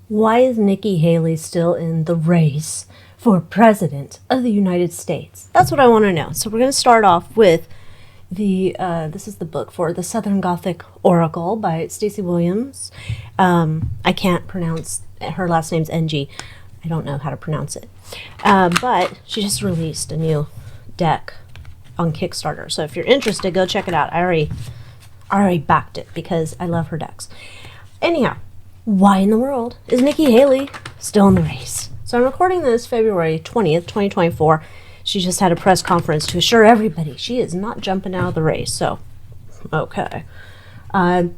Why is Nikki Haley still in the race for president of the United States? That's what I want to know. So we're going to start off with this is the book for The Southern Gothic Oracle by Stacey Williams. I can't pronounce, her last name's NG. I don't know how to pronounce it. But she just released a new deck on Kickstarter. So if you're interested, go check it out. I already backed it because I love her decks. Anyhow, why in the world is Nikki Haley still in the race? So I'm recording this February 20th, 2024. She just had a press conference to assure everybody she is not jumping out of the race. So, okay. I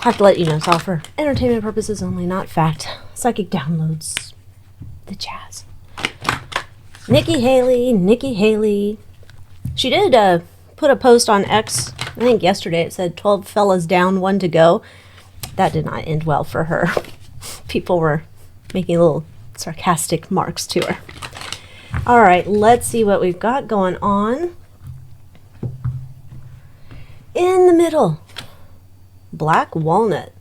have to let you know it's all for entertainment purposes only, not fact. Psychic downloads. The jazz. Nikki Haley. She did put a post on X, I think yesterday. It said 12 fellas down, 1 to go. That did not end well for her. People were making little sarcastic marks to her. All right, let's see what we've got going on. In the middle, black walnut,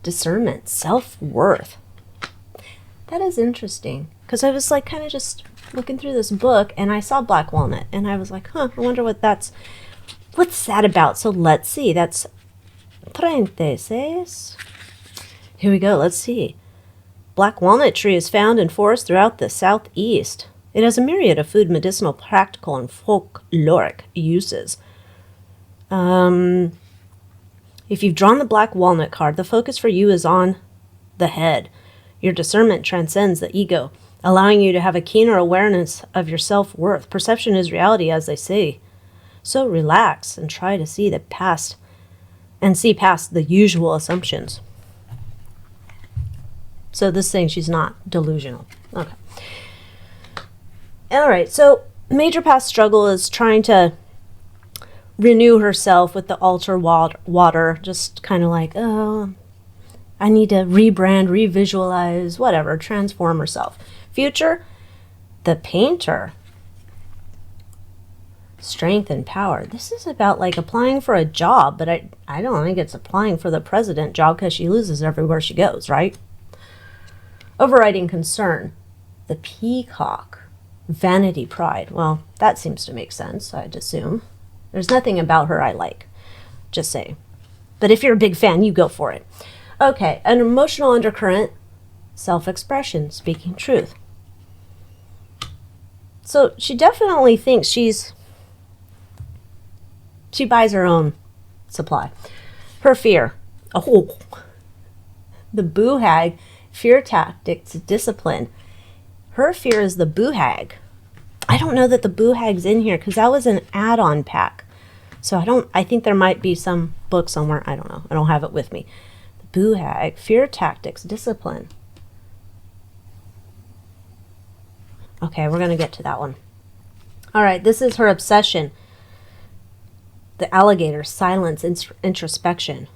discernment, self-worth. That is interesting because I was like kind of just looking through this book and I saw black walnut and I was like, I wonder what's that about? So let's see. That's parentheses. Here we go. Let's see. Black walnut tree is found in forests throughout the southeast. It has a myriad of food, medicinal, practical, and folkloric uses. If you've drawn the black walnut card, the focus for you is on the head. Your discernment transcends the ego, allowing you to have a keener awareness of your self-worth. Perception is reality, as they say. So relax and try to see past the usual assumptions. So this thing, she's not delusional. Okay. All right. So major past struggle is trying to renew herself with the altar water. Just kind of like, I need to rebrand, revisualize, whatever, transform herself. Future, the painter. Strength and power. This is about like applying for a job, but I don't think it's applying for the president job because she loses everywhere she goes, right? Overriding concern, the peacock, vanity, pride. Well, that seems to make sense, I'd assume. There's nothing about her I like, just say. But if you're a big fan, you go for it. Okay, an emotional undercurrent, self-expression, speaking truth. So she definitely thinks she buys her own supply. Her fear, the boo hag. Fear tactics, discipline. Her fear is the boo hag. I don't know that the boo hag's in here because that was an add-on pack. So I think there might be some book somewhere. I don't know. I don't have it with me. The boo hag, fear tactics, discipline. Okay, we're going to get to that one. All right, this is her obsession. The alligator, silence, introspection.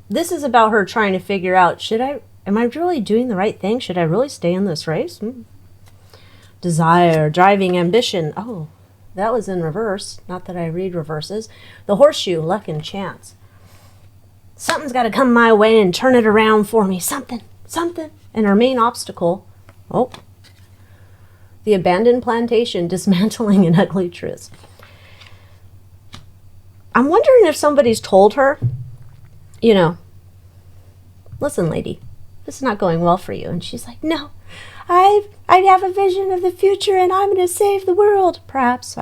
This is about her trying to figure out, am I really doing the right thing? Should I really stay in this race? Desire, driving, ambition. Oh, that was in reverse. Not that I read reverses. The horseshoe, luck and chance. Something's got to come my way and turn it around for me. Something. And her main obstacle, the abandoned plantation, dismantling an ugly truth. I'm wondering if somebody's told her, listen, lady, this is not going well for you. And she's like, no, I have a vision of the future and I'm going to save the world. Perhaps.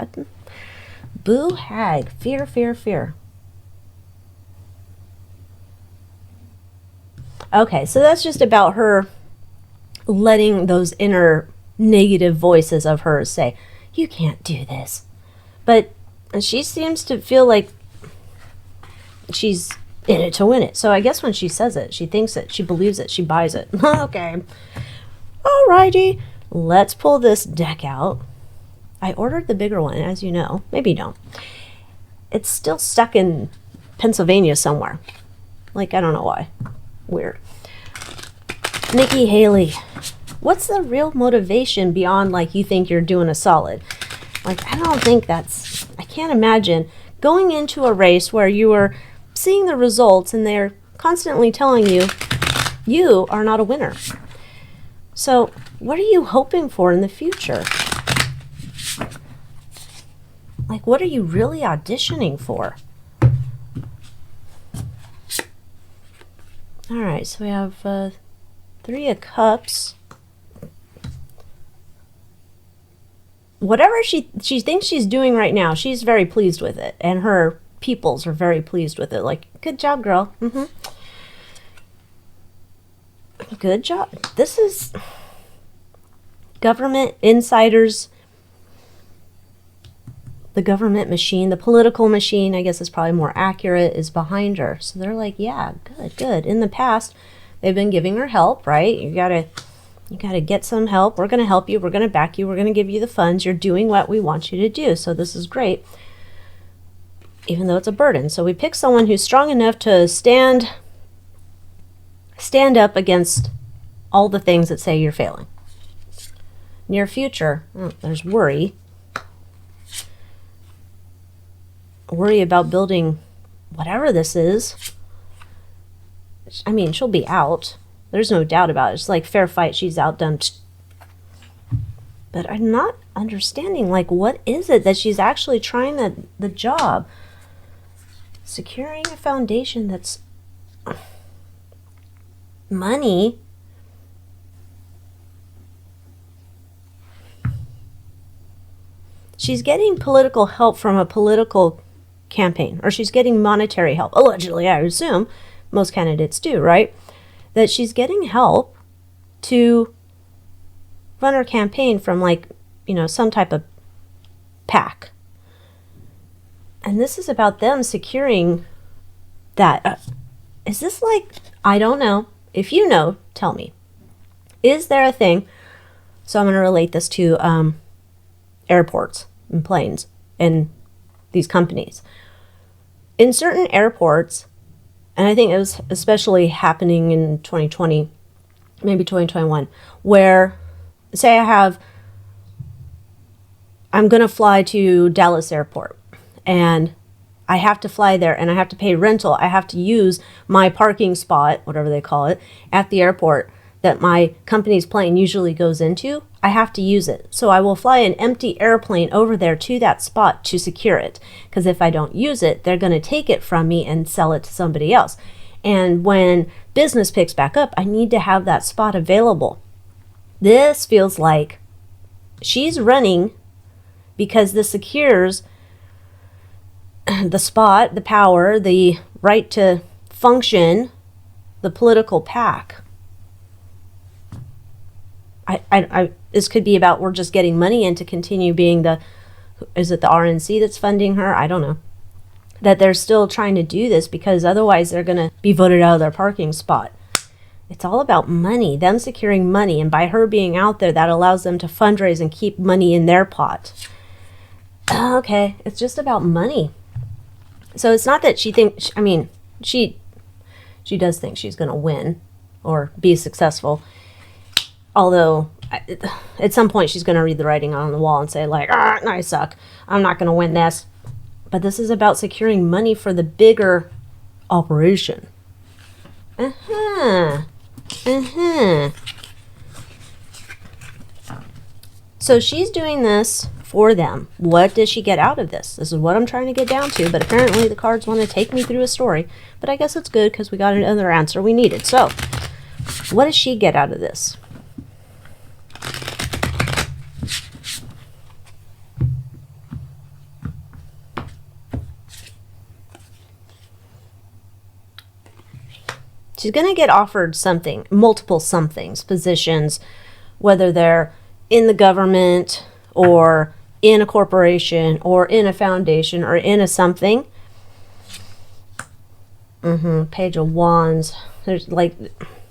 Boo hag, fear. Okay, so that's just about her letting those inner negative voices of hers say, you can't do this. But she seems to feel like she's in it to win it. So I guess when she says it, she thinks it, she believes it, she buys it. Okay. Alrighty. Let's pull this deck out. I ordered the bigger one, as you know. Maybe you don't. It's still stuck in Pennsylvania somewhere. Like, I don't know why. Weird. Nikki Haley. What's the real motivation beyond, like, you think you're doing a solid? Like, I don't think I can't imagine going into a race where you are seeing the results and they're constantly telling you, you are not a winner. So what are you hoping for in the future? Like, what are you really auditioning for? All right, so we have 3 of Cups. Whatever she thinks she's doing right now, she's very pleased with it. And her peoples are very pleased with it. Like, good job, girl. Good job. This is government insiders. The government machine, the political machine, I guess is probably more accurate, is behind her. So they're like, yeah, good. In the past, they've been giving her help, right? You gotta get some help. We're gonna help you. We're gonna back you. We're gonna give you the funds. You're doing what we want you to do. So this is great, even though it's a burden. So we pick someone who's strong enough to stand up against all the things that say you're failing. Near future, there's worry. Worry about building whatever this is. I mean, she'll be out. There's no doubt about it. It's like fair fight. She's outdone. But I'm not understanding, like, what is it that she's actually trying the job? Securing a foundation that's money. She's getting political help from a political campaign, or she's getting monetary help. Allegedly, I assume most candidates do, right? That she's getting help to run her campaign from, like, some type of PAC. And this is about them securing that. Is this like, I don't know. If you know, tell me. Is there a thing? So I'm going to relate this to airports and planes and these companies. In certain airports, and I think it was especially happening in 2020, maybe 2021, where, say I'm going to fly to Dallas Airport, and I have to fly there, and I have to pay rental. I have to use my parking spot, whatever they call it, at the airport that my company's plane usually goes into. I have to use it. So I will fly an empty airplane over there to that spot to secure it. Because if I don't use it, they're going to take it from me and sell it to somebody else. And when business picks back up, I need to have that spot available. This feels like she's running because this secures the spot, the power, the right to function, the political PAC. This could be about, we're just getting money in to continue being is it the RNC that's funding her? I don't know. That they're still trying to do this because otherwise they're going to be voted out of their parking spot. It's all about money, them securing money. And by her being out there, that allows them to fundraise and keep money in their pot. Okay, it's just about money. So it's not that she thinks, I mean, she does think she's going to win or be successful. Although, at some point, she's going to read the writing on the wall and say, like, I suck. I'm not going to win this. But this is about securing money for the bigger operation. So she's doing this for them. What does she get out of this? This is what I'm trying to get down to. But apparently, the cards want to take me through a story. But I guess it's good because we got another answer we needed. So, what does she get out of this? She's going to get offered something, multiple somethings, positions, whether they're in the government or in a corporation or in a foundation or in a something. Page of Wands. There's like,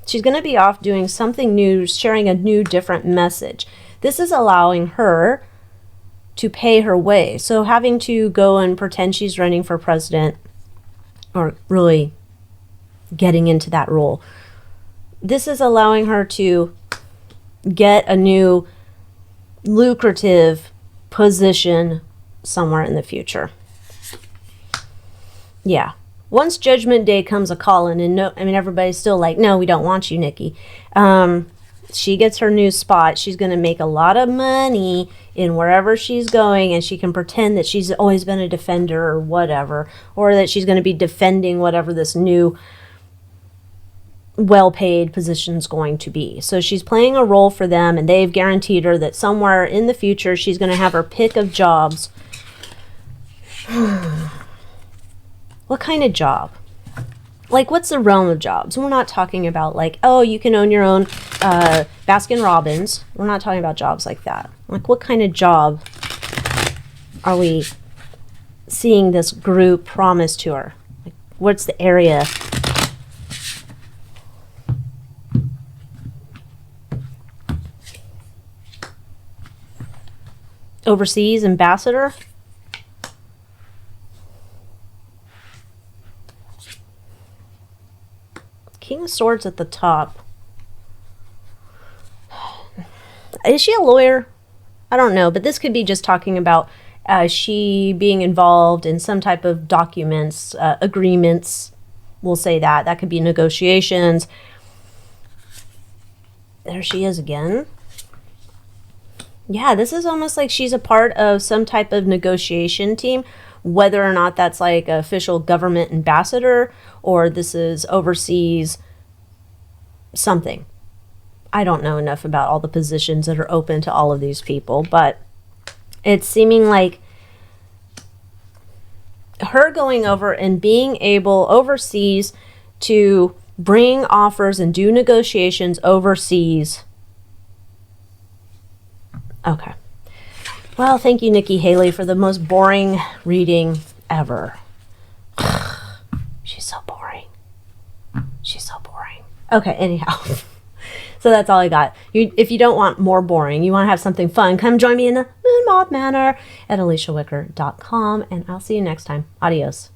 she's going to be off doing something new, sharing a new, different message. This is allowing her to pay her way. So having to go and pretend she's running for president, or really getting into that role, this is allowing her to get a new lucrative position somewhere in the future. Yeah, once Judgment Day comes a calling, and no, I mean, everybody's still like, no, we don't want you, Nikki. She gets her new spot. She's going to make a lot of money in wherever she's going, and she can pretend that she's always been a defender or whatever, or that she's going to be defending whatever this new well-paid position's going to be. So she's playing a role for them, and they've guaranteed her that somewhere in the future she's going to have her pick of jobs. What kind of job? Like, what's the realm of jobs? We're not talking about like, oh, you can own your own Baskin Robbins. We're not talking about jobs like that. Like, what kind of job are we seeing this group promise to her? Like, what's the area? Overseas ambassador? King of Swords at the top. Is she a lawyer? I don't know, but this could be just talking about she being involved in some type of documents, agreements. We'll say that. That could be negotiations. There she is again. Yeah, this is almost like she's a part of some type of negotiation team, whether or not that's like an official government ambassador or this is overseas something. I don't know enough about all the positions that are open to all of these people, but it's seeming like her going over and being able overseas to bring offers and do negotiations overseas. Okay. Well, thank you, Nikki Haley, for the most boring reading ever. She's so boring. She's so boring. Okay, anyhow. So that's all I got. If you don't want more boring, you want to have something fun, come join me in the Moon Moth Manor at AlyciaWicker.com, and I'll see you next time. Adios.